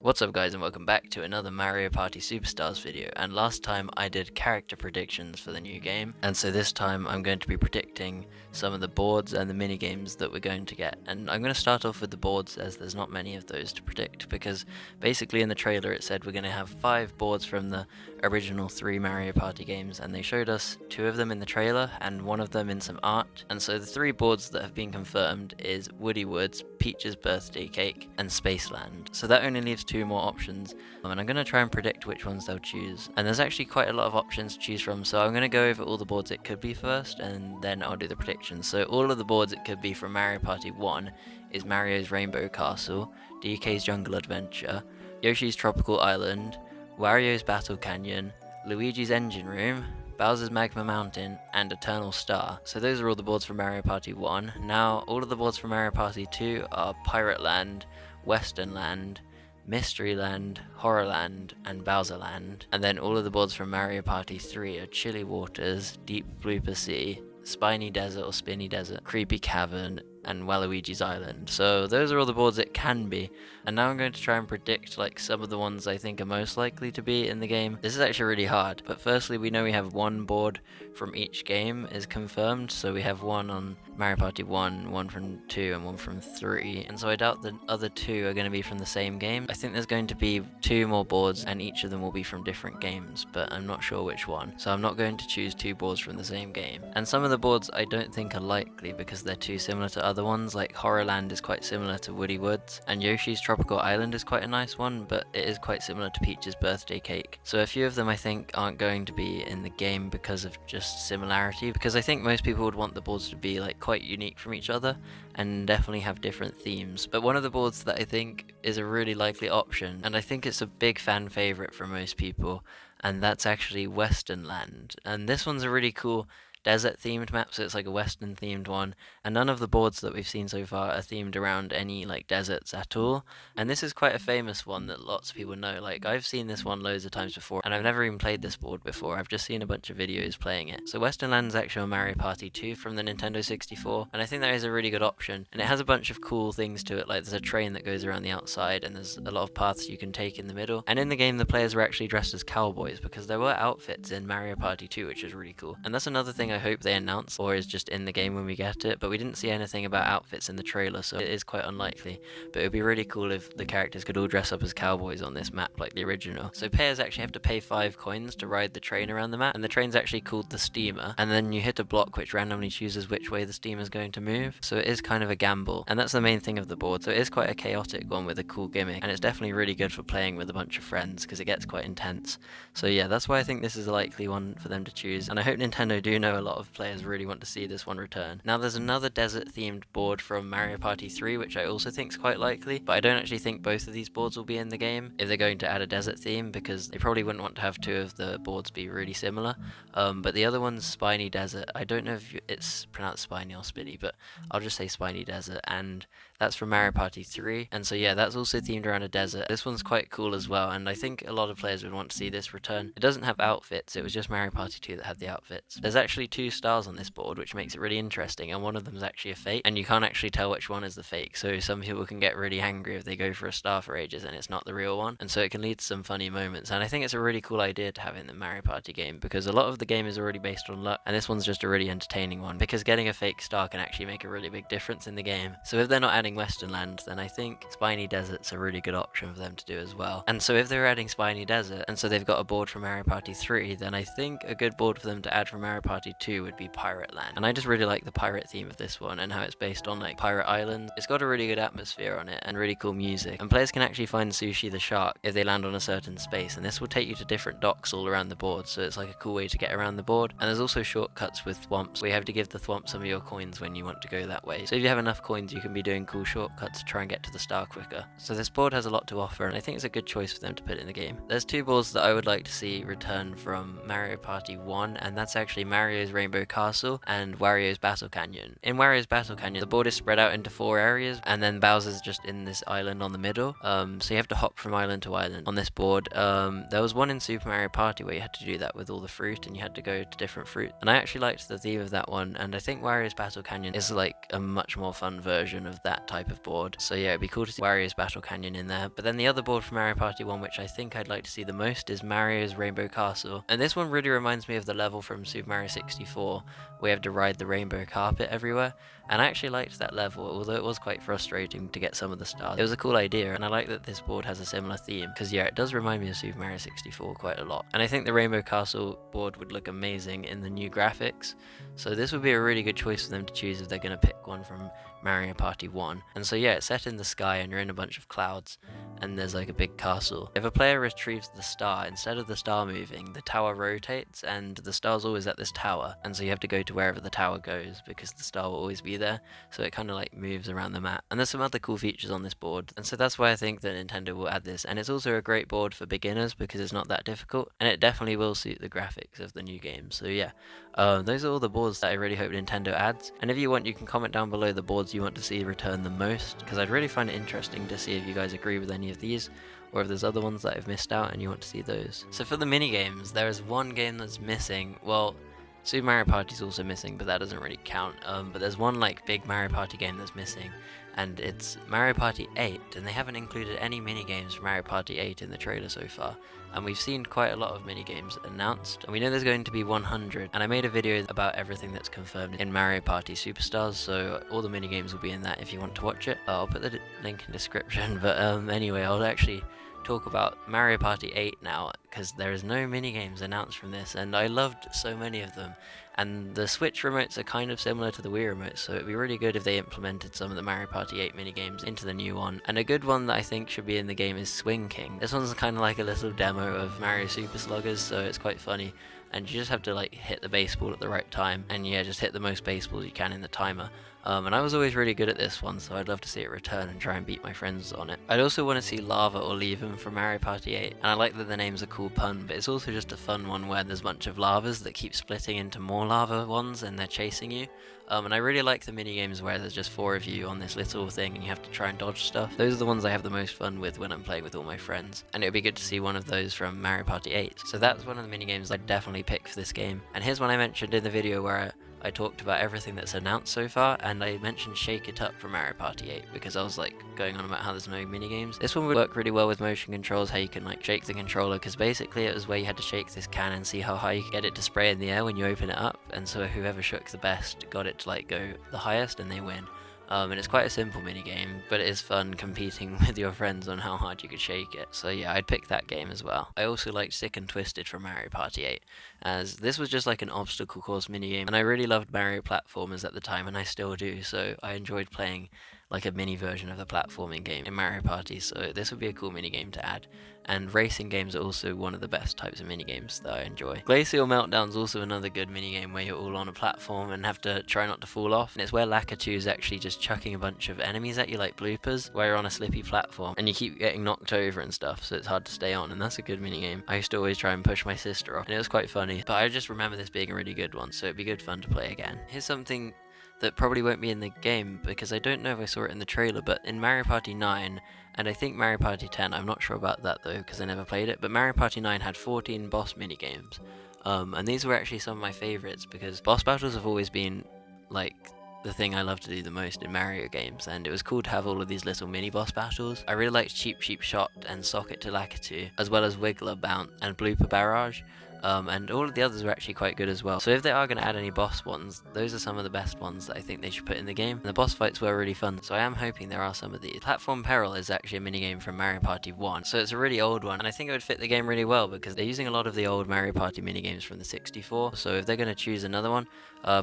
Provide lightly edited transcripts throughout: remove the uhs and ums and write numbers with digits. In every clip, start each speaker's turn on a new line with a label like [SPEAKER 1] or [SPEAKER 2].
[SPEAKER 1] What's up guys and welcome back to another Mario Party Superstars video, and last time I did character predictions for the new game, and so this time I'm going to be predicting some of the boards and the minigames that we're going to get. And I'm going to start off with the boards as there's not many of those to predict, because basically in the trailer it said we're going to have 5 boards from the original 3 Mario Party games, and they showed us 2 of them in the trailer and 1 of them in some art. And so the 3 boards that have been confirmed is Woody Woods, Peach's Birthday Cake and Spaceland. So that only leaves 2 more options, and I'm going to try and predict which ones they'll choose. And there's actually quite a lot of options to choose from, so I'm going to go over all the boards it could be first, and then I'll do the predictions. So all of the boards it could be from Mario Party 1 is Mario's Rainbow Castle, DK's Jungle Adventure, Yoshi's Tropical Island, Wario's Battle Canyon, Luigi's Engine Room, Bowser's Magma Mountain, and Eternal Star. So those are all the boards from Mario Party 1. Now, all of the boards from Mario Party 2 are Pirate Land, Western Land, Mystery Land, Horror Land, and Bowser Land. And then all of the boards from Mario Party 3 are Chilly Waters, Deep Blooper Sea, Spiny Desert or Spiny Desert, Creepy Cavern, and Waluigi's Island. So those are all the boards it can be. And now I'm going to try and predict like some of the ones I think are most likely to be in the game. This is actually really hard, but firstly we know we have 1 board from each game is confirmed. So we have 1 on Mario Party 1, 1 from 2, and 1 from 3. And so I doubt the other 2 are going to be from the same game. I think there's going to be 2 more boards and each of them will be from different games, but I'm not sure which one. So I'm not going to choose 2 boards from the same game. And some of the boards I don't think are likely because they're too similar to other ones, like Horrorland is quite similar to Woody Woods, and Yoshi's Tropical Island is quite a nice one, but it is quite similar to Peach's Birthday Cake. So a few of them I think aren't going to be in the game because of just similarity, because I think most people would want the boards to be like quite unique from each other and definitely have different themes. But one of the boards that I think is a really likely option, and I think it's a big fan favorite for most people, and that's actually Western Land. And this one's a really cool desert themed map, so it's like a western themed one, and none of the boards that we've seen so far are themed around any like deserts at all. And this is quite a famous one that lots of people know. Like, I've seen this one loads of times before, and I've never even played this board before. I've just seen a bunch of videos playing it. So Western Land's actually on Mario Party 2 from the Nintendo 64, and I think that is a really good option. And it has a bunch of cool things to it, like there's a train that goes around the outside, and there's a lot of paths you can take in the middle. And in the game the players were actually dressed as cowboys, because there were outfits in Mario Party 2, which is really cool. And that's another thing I hope they announce, or is just in the game when we get it, but we didn't see anything about outfits in the trailer, so it is quite unlikely. But it would be really cool if the characters could all dress up as cowboys on this map like the original. So players actually have to pay 5 coins to ride the train around the map, and the train's actually called the Steamer, and then you hit a block which randomly chooses which way the steamer's going to move. So it is kind of a gamble, and that's the main thing of the board. So it is quite a chaotic one with a cool gimmick, and it's definitely really good for playing with a bunch of friends because it gets quite intense. So yeah, that's why I think this is a likely one for them to choose, and I hope Nintendo do know a lot of players really want to see this one return. Now there's another desert themed board from Mario Party 3 which I also think is quite likely, but I don't actually think both of these boards will be in the game if they're going to add a desert theme, because they probably wouldn't want to have 2 of the boards be really similar. But the other one's Spiny Desert. I don't know if it's pronounced Spiny or Spinny, but I'll just say Spiny Desert, and that's from Mario Party 3, and so yeah, that's also themed around a desert. This one's quite cool as well, and I think a lot of players would want to see this return. It doesn't have outfits, it was just Mario Party 2 that had the outfits. There's actually 2 stars on this board, which makes it really interesting, and one of them is actually a fake, and you can't actually tell which one is the fake, so some people can get really angry if they go for a star for ages and it's not the real one, and so it can lead to some funny moments. And I think it's a really cool idea to have in the Mario Party game, because a lot of the game is already based on luck, and this one's just a really entertaining one, because getting a fake star can actually make a really big difference in the game. So if they're not adding Western Land, then I think Spiny Desert's a really good option for them to do as well. And so if they're adding Spiny Desert, and so they've got a board from Mario Party 3, then I think a good board for them to add from Mario Party 2 would be Pirate Land. And I just really like the pirate theme of this one, and how it's based on like pirate islands. It's got a really good atmosphere on it, and really cool music. And players can actually find Sushi the shark if they land on a certain space, and this will take you to different docks all around the board, so it's like a cool way to get around the board. And there's also shortcuts with thwomps, where you have to give the thwomp some of your coins when you want to go that way. So if you have enough coins, you can be doing cool shortcuts to try and get to the star quicker. So this board has a lot to offer, and I think it's a good choice for them to put in the game. There's 2 boards that I would like to see return from Mario Party 1, and that's actually Mario's Wario's Rainbow Castle and Wario's Battle Canyon. In Wario's Battle Canyon, the board is spread out into 4 areas, and then Bowser's just in this island on the middle. So you have to hop from island to island on this board. There was one in Super Mario Party where you had to do that with all the fruit, and you had to go to different fruit. And I actually liked the theme of that one, and I think Wario's Battle Canyon is like a much more fun version of that type of board. So yeah, it'd be cool to see Wario's Battle Canyon in there. But then the other board from Mario Party 1, which I think I'd like to see the most, is Mario's Rainbow Castle. And this one really reminds me of the level from Super Mario 64, where you have to ride the rainbow carpet everywhere. And I actually liked that level, although it was quite frustrating to get some of the stars. It was a cool idea, and I like that this board has a similar theme, because yeah, it does remind me of Super Mario 64 quite a lot. And I think the Rainbow Castle board would look amazing in the new graphics, so this would be a really good choice for them to choose if they're going to pick one from Mario Party 1. And so yeah, it's set in the sky, and you're in a bunch of clouds, and there's like a big castle. If a player retrieves the star, instead of the star moving, the tower rotates, and the star's always at this tower, and so you have to go to wherever the tower goes, because the star will always be there, so it kind of like moves around the map. And there's some other cool features on this board, and so that's why I think that Nintendo will add this. And it's also a great board for beginners because it's not that difficult, and it definitely will suit the graphics of the new game. So yeah, those are all the boards that I really hope Nintendo adds. And if you want, you can comment down below the boards you want to see return the most, because I'd really find it interesting to see if you guys agree with any of these, or if there's other ones that I've missed out and you want to see those. So for the mini games, there is one game that's missing. Well, Super Mario Party is also missing, but that doesn't really count. But there's one like big Mario Party game that's missing, and it's Mario Party 8, and they haven't included any mini games for Mario Party 8 in the trailer so far. And we've seen quite a lot of mini games announced, and we know there's going to be 100. And I made a video about everything that's confirmed in Mario Party Superstars, so all the mini games will be in that if you want to watch it. I'll put the link in description. But anyway, I'll actually talk about Mario Party 8 now, because there is no mini games announced from this, and I loved so many of them. And the Switch remotes are kind of similar to the Wii remotes, so it'd be really good if they implemented some of the Mario Party 8 minigames into the new one. And a good one that I think should be in the game is Swing King. This one's kind of like a little demo of Mario Super Sluggers, so it's quite funny. And you just have to like hit the baseball at the right time, and yeah, just hit the most baseballs you can in the timer. And I was always really good at this one, so I'd love to see it return and try and beat my friends on it. I'd also want to see Lava or Leave 'em from Mario Party 8, and I like that the name's a cool pun, but it's also just a fun one where there's a bunch of lavas that keep splitting into more lava ones and they're chasing you. And I really like the mini games where there's just 4 of you on this little thing and you have to try and dodge stuff. Those are the ones I have the most fun with when I'm playing with all my friends, and it would be good to see one of those from Mario Party 8. So that's one of the mini games I'd definitely pick for this game. And here's one I mentioned in the video where I talked about everything that's announced so far, and I mentioned Shake It Up from Mario Party 8 because I was like going on about how there's no mini games. This one would work really well with motion controls, how you can like shake the controller, because basically it was where you had to shake this can and see how high you could get it to spray in the air when you open it up, and so whoever shook the best got it to like go the highest and they win. And it's quite a simple mini game, but it is fun competing with your friends on how hard you could shake it. So yeah, I'd pick that game as well. I also liked Sick and Twisted from Mario Party 8, as this was just like an obstacle course mini game, and I really loved Mario platformers at the time, and I still do, so I enjoyed playing like a mini version of the platforming game in Mario Party, so this would be a cool mini game to add. And racing games are also one of the best types of mini games that I enjoy. Glacial Meltdown is also another good mini game where you're all on a platform and have to try not to fall off, and it's where Lakitu is actually just chucking a bunch of enemies at you like bloopers, where you're on a slippy platform and you keep getting knocked over and stuff, so it's hard to stay on, and that's a good mini game. I used to always try and push my sister off, and it was quite funny, but I just remember this being a really good one, so it'd be good fun to play again. Here's something that probably won't be in the game because I don't know if I saw it in the trailer, but in Mario Party 9 and I think Mario Party 10, I'm not sure about that though because I never played it, but Mario Party 9 had 14 boss minigames, and these were actually some of my favourites because boss battles have always been like the thing I love to do the most in Mario games, and it was cool to have all of these little mini boss battles. I really liked Cheap Cheap Shot and Socket to Lakitu, as well as Wiggler Bounce and Blooper Barrage. And all of the others were actually quite good as well. So if they are going to add any boss ones, those are some of the best ones that I think they should put in the game. And the boss fights were really fun, so I am hoping there are some of these. Platform Peril is actually a minigame from Mario Party 1, so it's a really old one, and I think it would fit the game really well because they're using a lot of the old Mario Party minigames from the 64, so if they're going to choose another one,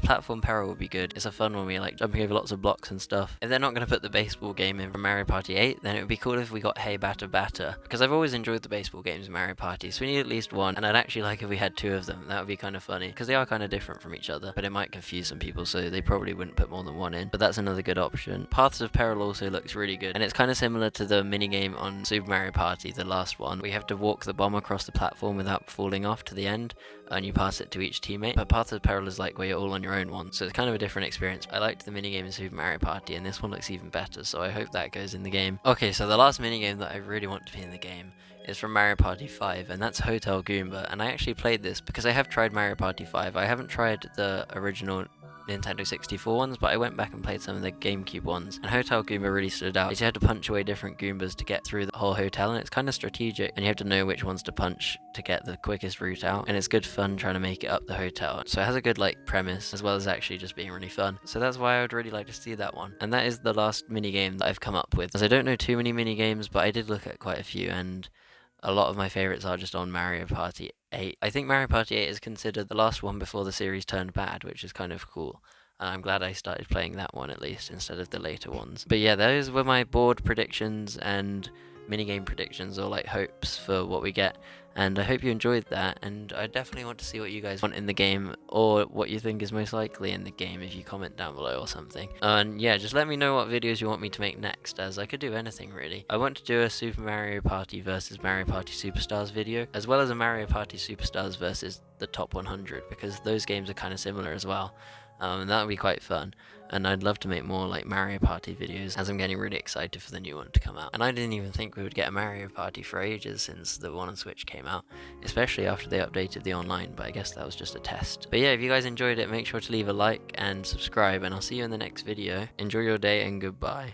[SPEAKER 1] Platform Peril would be good. It's a fun one where you're like jumping over lots of blocks and stuff. If they're not going to put the baseball game in from Mario Party 8, then it would be cool if we got Hey Batter Batter, because I've always enjoyed the baseball games in Mario Party, so we need at least one, and I'd actually like if we had 2 of them. That would be kind of funny, because they are kind of different from each other, but it might confuse some people, so they probably wouldn't put more than 1 in. But that's another good option. Paths of Peril also looks really good, and it's kind of similar to the minigame on Super Mario Party, the last one. We have to walk the bomb across the platform without falling off to the end, and you pass it to each teammate. But Paths of Peril is like where you're all on your own one, so it's kind of a different experience. I liked the minigame in Super Mario Party, and this one looks even better, so I hope that goes in the game. Okay, so the last minigame that I really want to be in the game is from Mario Party 5, and that's Hotel Goomba. And I actually played this because I have tried Mario Party 5. I haven't tried the original Nintendo 64 ones, but I went back and played some of the GameCube ones, and Hotel Goomba really stood out. You had to punch away different Goombas to get through the whole hotel, and it's kind of strategic, and you have to know which ones to punch to get the quickest route out, and it's good fun trying to make it up the hotel. So it has a good premise, as well as actually just being really fun. So that's why I would really like to see that one. And that is the last minigame that I've come up with, as I don't know too many minigames, but I did look at quite a few, and a lot of my favorites are just on Mario Party 8. I think Mario Party 8 is considered the last one before the series turned bad, which is kind of cool. And I'm glad I started playing that one at least instead of the later ones. But yeah, those were my board predictions and minigame predictions, or hopes for what we get. And I hope you enjoyed that, and I definitely want to see what you guys want in the game, or what you think is most likely in the game if you comment down below or something. And yeah, just let me know what videos you want me to make next, as I could do anything really. I want to do a Super Mario Party versus Mario Party Superstars video, as well as a Mario Party Superstars versus the top 100, because those games are kind of similar as well. And that would be quite fun, and I'd love to make more Mario Party videos, as I'm getting really excited for the new one to come out. And I didn't even think we would get a Mario Party for ages since the one on Switch came out, especially after they updated the online, but I guess that was just a test. But yeah, if you guys enjoyed it, make sure to leave a like and subscribe, and I'll see you in the next video. Enjoy your day, and goodbye.